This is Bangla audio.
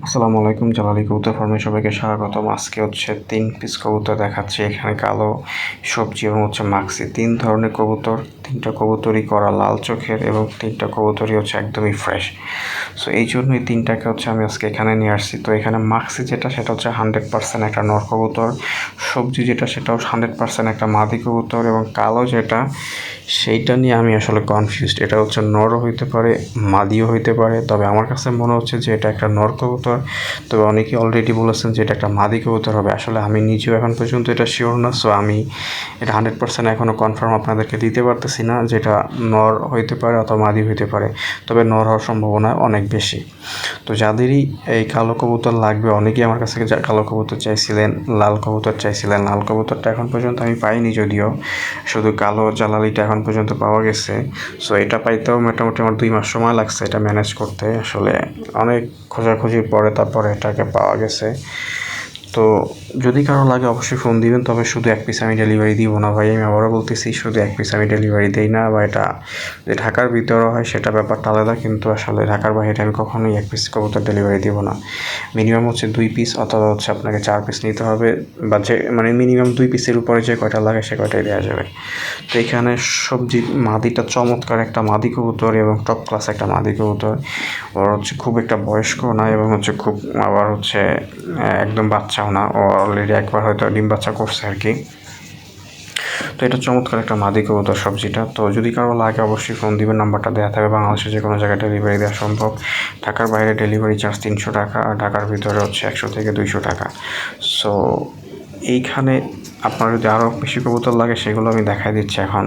আসসালামু আলাইকুম, জালালি কবুতর ফার্মে সবাইকে স্বাগতম। আজকে হচ্ছে 3 পিস কবুতর দেখাচ্ছি। এখানে কালো, সবজি এবং হচ্ছে মাক্সি, 3 ধরনের কবুতর। 3টা কবুতরই করা লাল চোখের এবং 3টা কবুতরই হচ্ছে একদমই ফ্রেশ। সো এই জন্যই 3টাকে হচ্ছে আমি আজকে এখানে নিয়ে আসছি। তো এখানে মাক্সি যেটা, সেটা হচ্ছে 100% একটা নর কবুতর। সবজি যেটা, সেটাও 100% একটা মাদি কবুতর। এবং কালো যেটা, সেইটা নিয়ে আমি আসলে কনফিউজড। এটা হচ্ছে নরও হইতে পারে, মাদিও হইতে পারে। তবে আমার কাছে মনে হচ্ছে যে এটা একটা নর কবুতর। তবে অনেকেই অলরেডি বলেছেন যে এটা একটা মাদি কবুতর হবে। আসলে আমি নিজেও এখন পর্যন্ত এটা শিওর না। সো আমি এটা 100% এখনও কনফার্ম আপনাদেরকে দিতে পারতেছি না যে এটা নর হইতে পারে অথবা মাদি হইতে পারে। তবে নর হওয়ার সম্ভাবনা অনেক বেশি। তো যাদেরই এই কালো কবুতর লাগবে, অনেকেই আমার কাছে কালো কবুতর চাইছিলেন, লাল কবুতর চাইছিলেন। লাল কবুতরটা এখন পর্যন্ত আমি পাইনি, যদিও শুধু কালো জালালিটা এখন পর্যন্ত পাওয়া গেছে। সো এটা পাইতেও মোটামুটি আমার 2 মাস সময় লাগছে এটা ম্যানেজ করতে। আসলে অনেক খোঁজাখুঁজির পরে তারপরে এটাকে পাওয়া গেছে। তো যদি কারো লাগে অবশ্যই ফোন দিবেন। তবে শুধু 1 পিস আমি ডেলিভারি দিব না ভাই, আমি আবারও বলতেছি, শুধু 1 পিস আমি ডেলিভারি দিই না। বা এটা যে ঢাকার ভিতরে হয় সেটা ব্যাপারটা আলাদা, কিন্তু আসলে ঢাকার বাইরে আমি কখনোই 1 পিস কবুতর ডেলিভারি দিব না। মিনিমাম হচ্ছে 2 পিস অথবা হচ্ছে আপনাকে 4 পিস নিতে হবে। বা যে মানে মিনিমাম 2 পিসের উপরে যে কয়টা লাগে সে কয়টাই দেওয়া যাবে। তো এখানে সবজি মাদিটা চমৎকার একটা মাদি কবুতর এবং টপ ক্লাস একটা মাদি কবুতর। ওর হচ্ছে খুব একটা বয়স্ক না এবং হচ্ছে খুব আবার হচ্ছে একদম বাচ্চাও না। ও অলরেডি একবার হয়তো ডিম বাচ্চা করছে আর কি। তো এটা চমৎকার একটা মাদি কবুতর সবজিটা। তো যদি কারো লাগে অবশ্যই ফোন দিবেন, নাম্বারটা দেওয়া থাকবে। বাংলাদেশের যে কোনো জায়গায় ডেলিভারি দেওয়া সম্ভব। ঢাকার বাইরে ডেলিভারি চার্জ 300 টাকা, আর ঢাকার ভিতরে হচ্ছে 100 থেকে 200 টাকা। সো এইখানে আপনার যদি আরও বেশি কবুতর লাগে সেগুলো আমি দেখাই দিচ্ছি এখন।